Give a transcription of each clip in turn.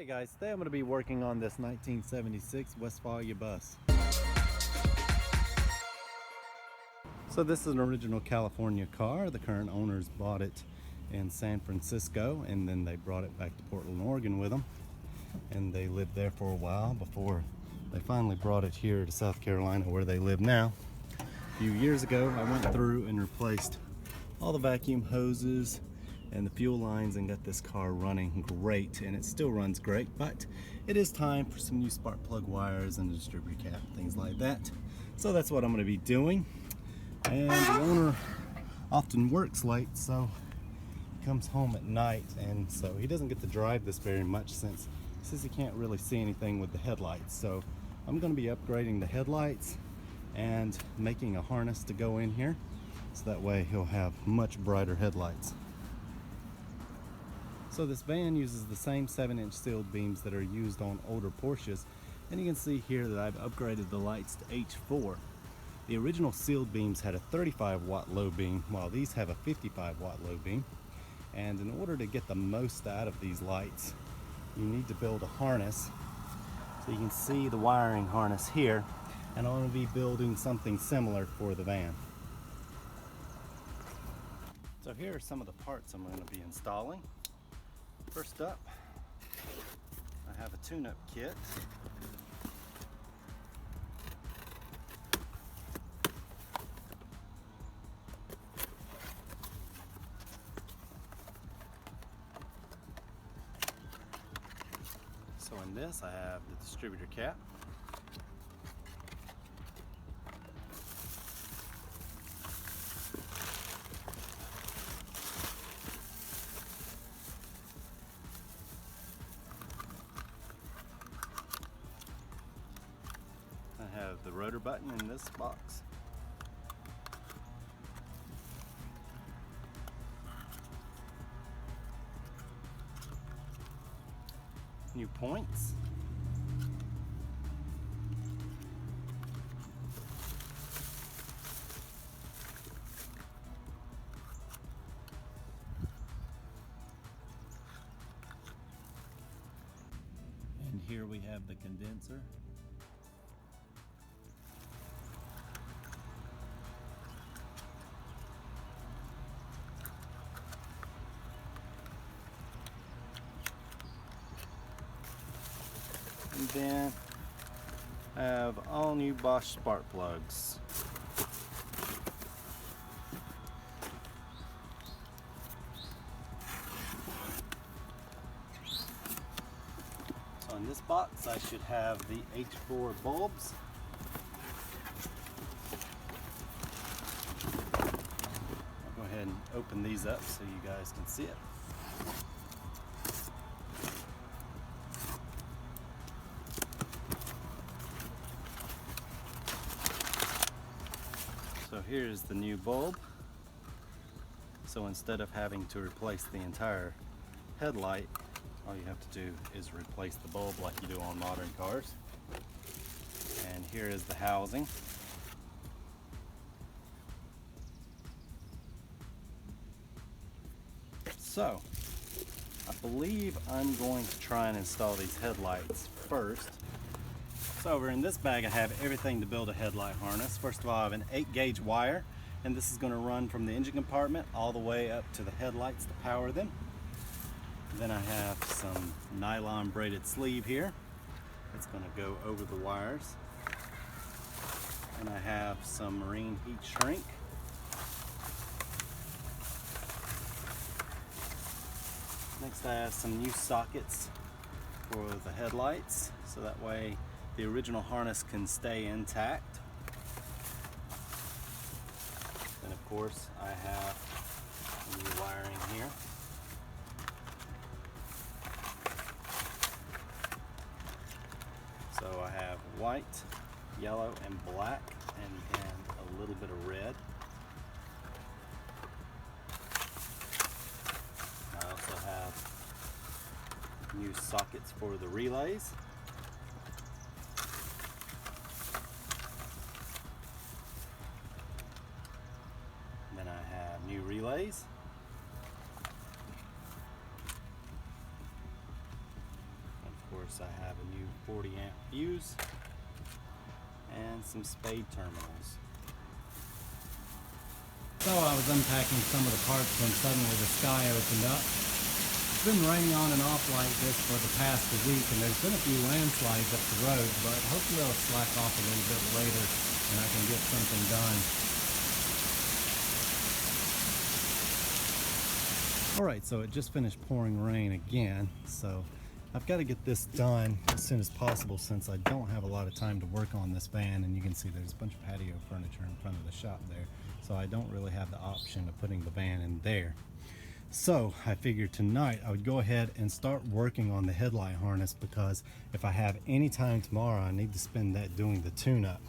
Hey guys, today I'm going to be working on this 1976 Westfalia bus. So this is an original California car. The current owners bought it in San Francisco and then they brought it back to Portland, Oregon with them. And they lived there for a while before they finally brought it here to South Carolina where they live now. A few years ago I went through and replaced all the vacuum hoses and the fuel lines and got this car running great, and it still runs great, but it is time for some new spark plug wires and a distributor cap, things like that. So that's what I'm going to be doing. And the owner often works late, so he comes home at night, and so he doesn't get to drive this very much since he says he can't really see anything with the headlights. So I'm going to be upgrading the headlights and making a harness to go in here, so that way he'll have much brighter headlights. So this van uses the same 7-inch sealed beams that are used on older Porsches, and you can see here that I've upgraded the lights to H4. The original sealed beams had a 35 watt low beam, while these have a 55 watt low beam. And in order to get the most out of these lights, you need to build a harness. So you can see the wiring harness here, and I'm going to be building something similar for the van. So here are some of the parts I'm going to be installing. First up, I have a tune-up kit. So in this I have the distributor cap. I have the rotor button in this box. New points. And here we have the condenser. And then I have all new Bosch spark plugs. So in this box I should have the H4 bulbs. I'll go ahead and open these up so you guys can see it. So here's the new bulb. So instead of having to replace the entire headlight, all you have to do is replace the bulb like you do on modern cars. And here is the housing. So I believe I'm going to try and install these headlights first. So over in this bag I have everything to build a headlight harness. First of all, I have an 8-gauge wire, and this is going to run from the engine compartment all the way up to the headlights to power them. Then I have some nylon braided sleeve here. It's going to go over the wires. And I have some marine heat shrink. Next I have some new sockets for the headlights, so that way the original harness can stay intact. And of course I have new wiring here. So I have white, yellow, and black, and then a little bit of red. I also have new sockets for the relays. Then I have new relays. course, I have a new 40 amp fuse and some spade terminals. So I was unpacking some of the parts when suddenly the sky opened up. It's been raining on and off like this for the past week, and there's been a few landslides up the road, but hopefully it'll slack off a little bit later and I can get something done. Alright, so it just finished pouring rain again, so I've got to get this done as soon as possible since I don't have a lot of time to work on this van, and you can see there's a bunch of patio furniture in front of the shop there, so I don't really have the option of putting the van in there. So I figured tonight I would go ahead and start working on the headlight harness, because if I have any time tomorrow I need to spend that doing the tune-up.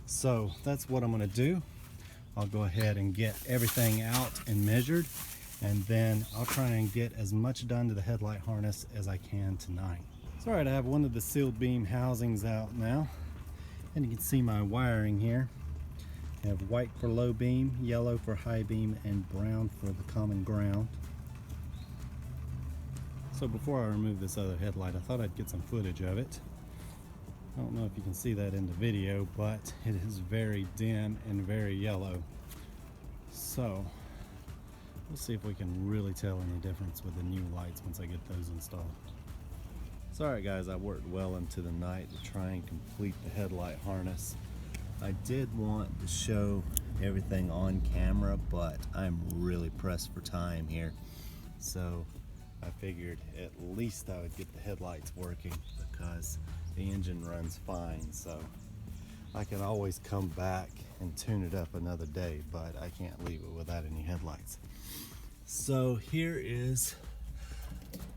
So that's what I'm going to do. I'll go ahead and get everything out and measured, and then I'll try and get as much done to the headlight harness as I can tonight. So alright, I have one of the sealed beam housings out now, and you can see my wiring here. I have white for low beam, yellow for high beam, and brown for the common ground. So before I remove this other headlight, I thought I'd get some footage of it. I don't know if you can see that in the video, but it is very dim and very yellow. So we'll see if we can really tell any difference with the new lights once I get those installed. So alright guys, I worked well into the night to try and complete the headlight harness. I did want to show everything on camera, but I'm really pressed for time here. So I figured at least I would get the headlights working, because the engine runs fine, so I can always come back and tune it up another day, but I can't leave it without any headlights. So here is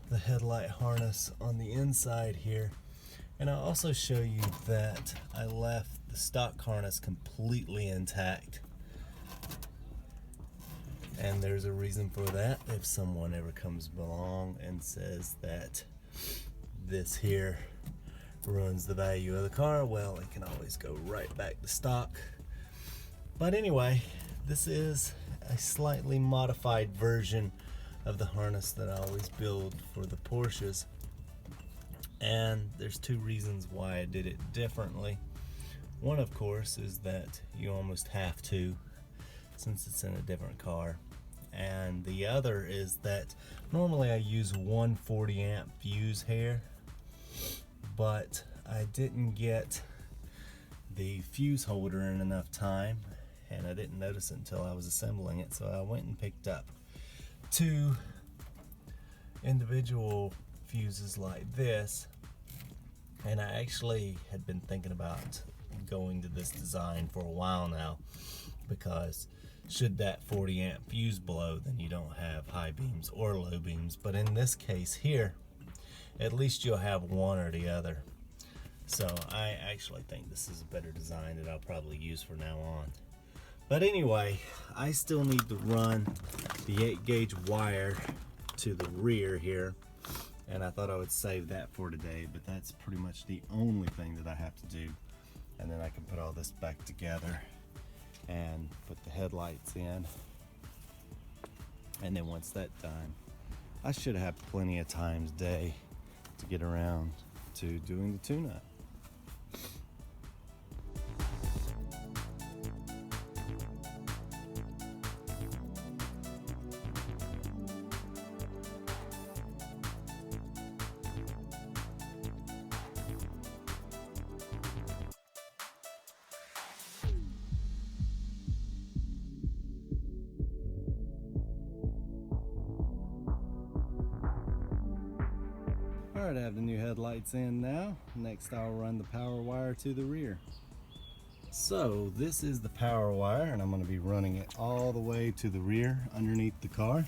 the headlight harness on the inside here, and I'll also show you that I left the stock harness completely intact, and there's a reason for that. If someone ever comes along and says that this here ruins the value of the car, well, it can always go right back to stock. But anyway, this is a slightly modified version of the harness that I always build for the Porsches, and there's two reasons why I did it differently. One, of course, is that you almost have to, since it's in a different car, and the other is that normally I use 140 amp fuse here, but I didn't get the fuse holder in enough time, and I didn't notice it until I was assembling it, so I went and picked up two individual fuses like this, and I actually had been thinking about going to this design for a while now, because should that 40 amp fuse blow, then you don't have high beams or low beams, but in this case here, at least you'll have one or the other. So I actually think this is a better design that I'll probably use for now on. But anyway, I still need to run the 8-gauge wire to the rear here, and I thought I would save that for today, but that's pretty much the only thing that I have to do, and then I can put all this back together and put the headlights in. And then once that's done, I should have plenty of time today to get around to doing the tune-up. Alright, I have the new headlights in now. Next I'll run the power wire to the rear. So this is the power wire, and I'm going to be running it all the way to the rear underneath the car.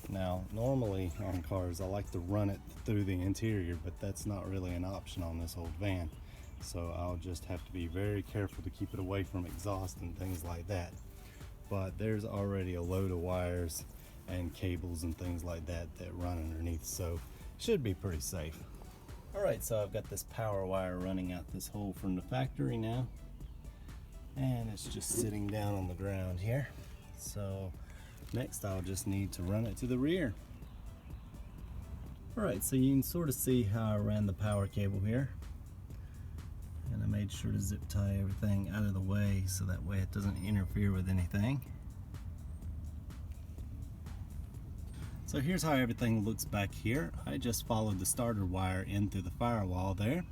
Now normally on cars I like to run it through the interior, but that's not really an option on this old van. So I'll just have to be very careful to keep it away from exhaust and things like that. But there's already a load of wires and cables and things like that that run underneath, so should be pretty safe. Alright, so I've got this power wire running out this hole from the factory now, and it's just sitting down on the ground here. So next I'll just need to run it to the rear. Alright, so you can sort of see how I ran the power cable here. And I made sure to zip tie everything out of the way so that way it doesn't interfere with anything. So here's how everything looks back here. I just followed the starter wire in through the firewall there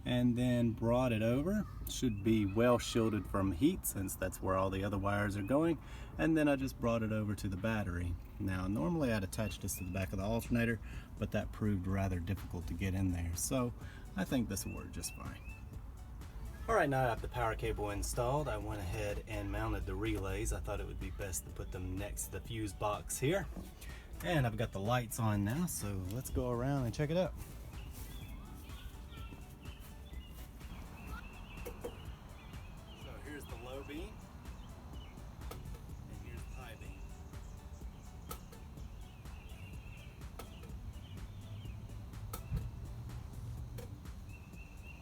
and then brought it over. Should be well shielded from heat since that's where all the other wires are going. And then I just brought it over to the battery. Now normally I'd attach this to the back of the alternator, but that proved rather difficult to get in there. So I think this will work just fine. Alright, now I have the power cable installed. I went ahead and mounted the relays. I thought it would be best to put them next to the fuse box here. And I've got the lights on now, so let's go around and check it out. So here's the low beam, and here's the high beam.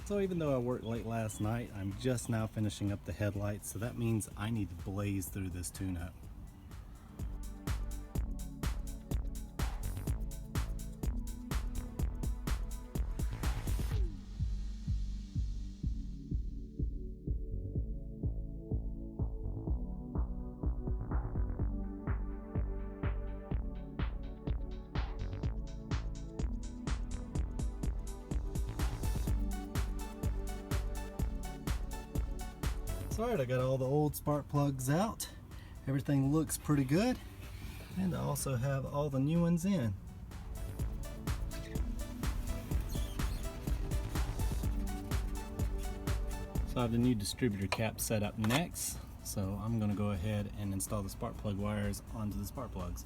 So even though I worked late last night, I'm just now finishing up the headlights, so that means I need to blaze through this tune-up. Alright, I got all the old spark plugs out. Everything looks pretty good. And I also have all the new ones in. So I have the new distributor cap set up next. So I'm going to go ahead and install the spark plug wires onto the spark plugs.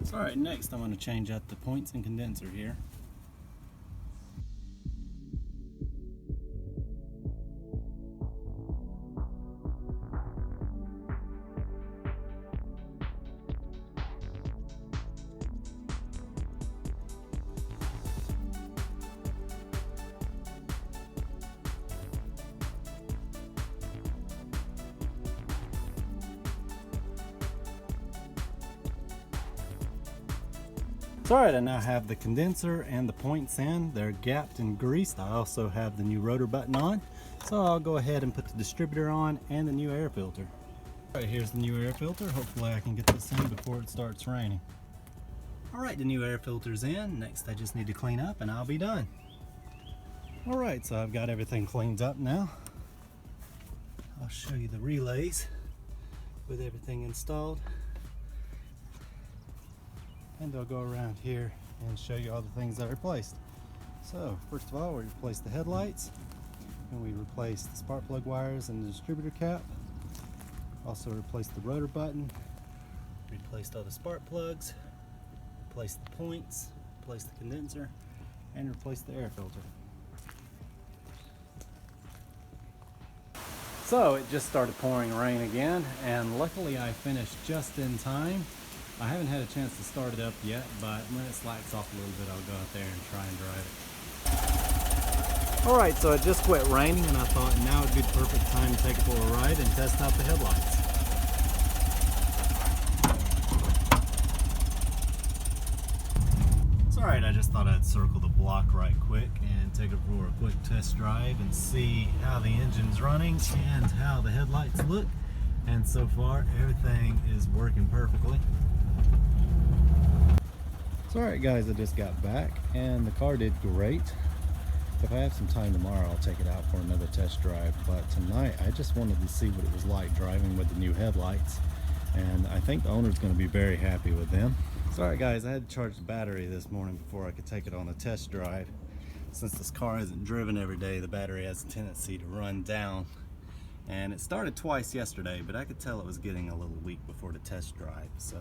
So alright, next I'm going to change out the points and condenser here. So alright, I now have the condenser and the points in. They're gapped and greased. I also have the new rotor button on. So I'll go ahead and put the distributor on and the new air filter. Alright, here's the new air filter. Hopefully I can get this in before it starts raining. Alright, the new air filter's in. Next I just need to clean up and I'll be done. Alright, so I've got everything cleaned up now. I'll show you the relays with everything installed. And I'll go around here and show you all the things I replaced. So first of all, we replaced the headlights, and we replaced the spark plug wires and the distributor cap. Also replaced the rotor button, replaced all the spark plugs, replaced the points, replaced the condenser, and replaced the air filter. So it just started pouring rain again, and luckily I finished just in time. I haven't had a chance to start it up yet, but when it slacks off a little bit, I'll go out there and try and drive it. Alright, so it just quit raining, and I thought now would be the perfect time to take it for a ride and test out the headlights. It's alright, I just thought I'd circle the block right quick and take it for a quick test drive and see how the engine's running and how the headlights look. And so far, everything is working perfectly. So alright guys, I just got back and the car did great. If I have some time tomorrow, I'll take it out for another test drive, but tonight I just wanted to see what it was like driving with the new headlights, and I think the owner's going to be very happy with them. So alright guys, I had to charge the battery this morning before I could take it on a test drive. Since this car isn't driven every day, the battery has a tendency to run down, and it started twice yesterday, but I could tell it was getting a little weak before the test drive, so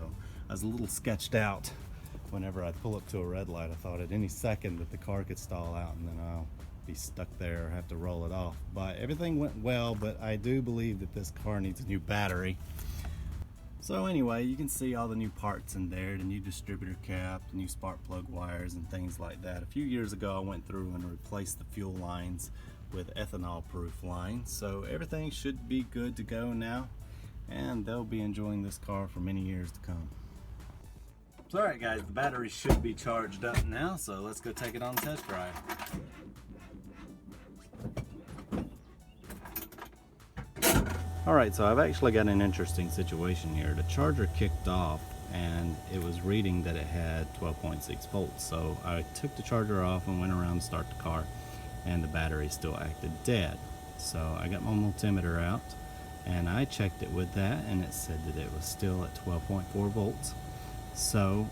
I was a little sketched out. Whenever I pull up to a red light, I thought at any second that the car could stall out and then I'll be stuck there or have to roll it off. But everything went well, but I do believe that this car needs a new battery. So anyway, you can see all the new parts in there, the new distributor cap, the new spark plug wires and things like that. A few years ago I went through and replaced the fuel lines with ethanol proof lines, so everything should be good to go now, and they'll be enjoying this car for many years to come. So alright guys, the battery should be charged up now, so let's go take it on a test drive. Alright, so I've actually got an interesting situation here. The charger kicked off and it was reading that it had 12.6 volts. So I took the charger off and went around to start the car, and the battery still acted dead. So I got my multimeter out and I checked it with that, and it said that it was still at 12.4 volts. So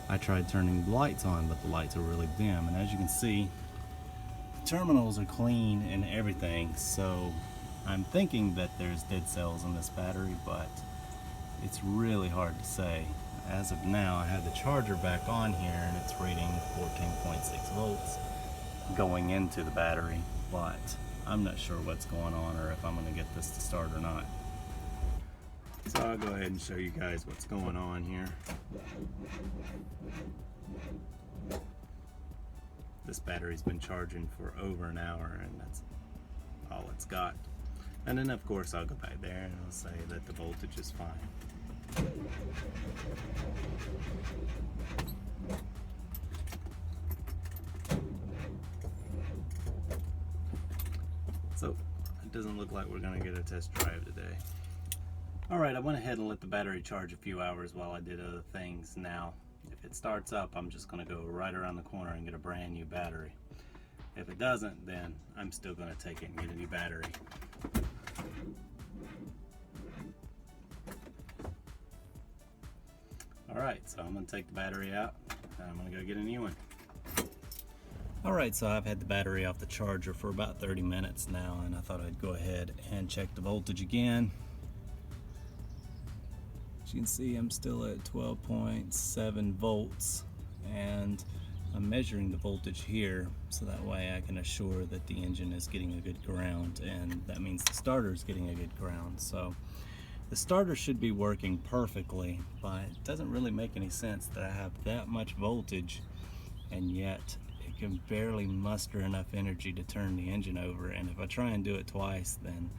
I tried turning the lights on, but the lights are really dim, and as you can see, the terminals are clean and everything. So I'm thinking that there's dead cells in this battery, but it's really hard to say. As of now, I have the charger back on here and it's reading 14.6 volts going into the battery, but I'm not sure what's going on or if I'm going to get this to start or not. So I'll go ahead and show you guys what's going on here. This battery's been charging for over an hour and that's all it's got. And then of course I'll go back there and I'll say that the voltage is fine. So it doesn't look like we're gonna get a test drive today. Alright, I went ahead and let the battery charge a few hours while I did other things. Now, if it starts up, I'm just gonna go right around the corner and get a brand new battery. If it doesn't, then I'm still gonna take it and get a new battery. Alright, so I'm going to take the battery out and I'm going to go get a new one. Alright, so I've had the battery off the charger for about 30 minutes now, and I thought I'd go ahead and check the voltage again. As you can see, I'm still at 12.7 volts, and I'm measuring the voltage here so that way I can assure that the engine is getting a good ground, and that means the starter is getting a good ground. So the starter should be working perfectly, but it doesn't really make any sense that I have that much voltage and yet it can barely muster enough energy to turn the engine over, and if I try and do it twice, then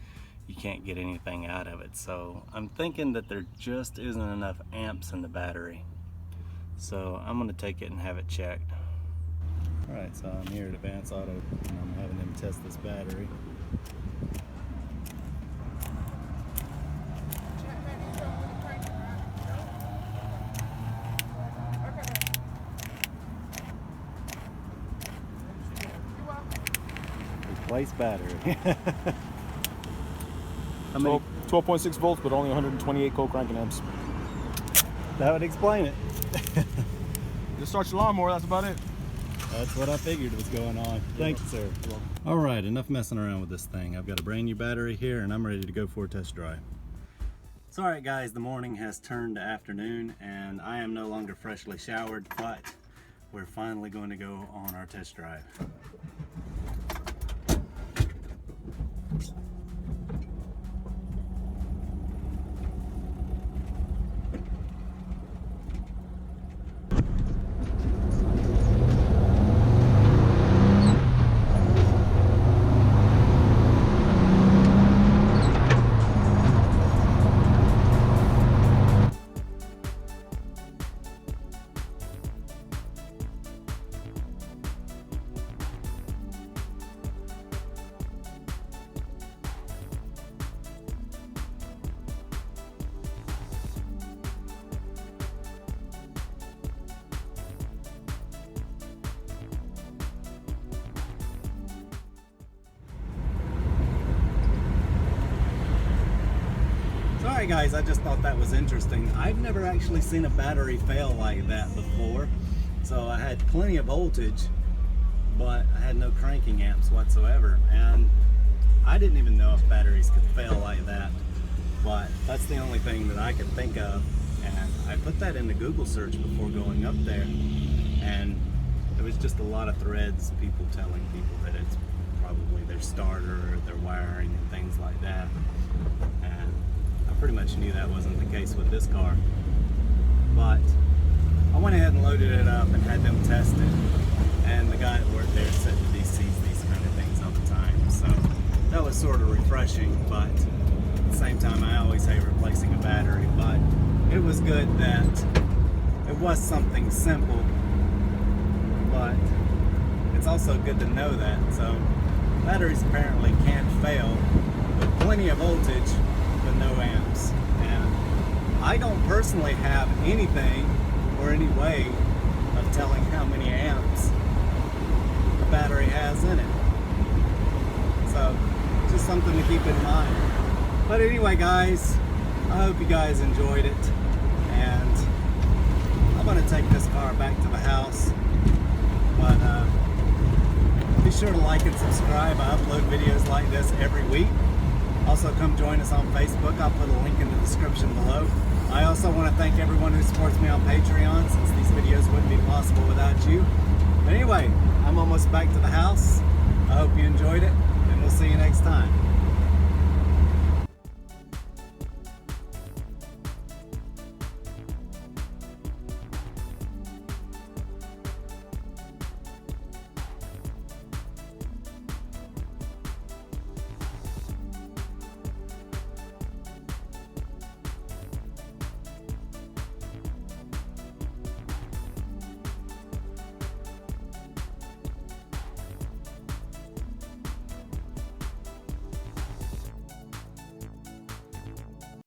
you can't get anything out of it. So I'm thinking that there just isn't enough amps in the battery. So I'm going to take it and have it checked. Alright, so I'm here at Advance Auto and I'm having them test this battery. Replace battery. 12.6 volts, but only 128 co-cranking amps. That would explain it. Just start your lawnmower, that's about it. That's what I figured was going on. Thank you, sir. All right, enough messing around with this thing. I've got a brand new battery here and I'm ready to go for a test drive. So all right guys, the morning has turned to afternoon and I am no longer freshly showered, but we're finally going to go on our test drive. Alright guys, I just thought that was interesting. I've never actually seen a battery fail like that before. So I had plenty of voltage, but I had no cranking amps whatsoever. And I didn't even know if batteries could fail like that. But that's the only thing that I could think of. And I put that into Google search before going up there. And there was just a lot of threads, people telling people that it's probably their starter or their wiring and things like that. And I'm pretty much knew that wasn't the case with this car. But I went ahead and loaded it up and had them test it. And the guy that worked there said that he sees these kind of things all the time. So that was sort of refreshing, but at the same time, I always hate replacing a battery. But it was good that it was something simple, but it's also good to know that. So batteries apparently can fail with plenty of voltage but no amps. And I don't personally have anything or any way of telling how many amps the battery has in it. So just something to keep in mind. But anyway, guys, I hope you guys enjoyed it, and I'm going to take this car back to the house. But be sure to like and subscribe. I upload videos like this every week. Also, come join us on Facebook. I'll put a link in the description below. I also want to thank everyone who supports me on Patreon, since these videos wouldn't be possible without you. But anyway, I'm almost back to the house. I hope you enjoyed it, and we'll see you next time.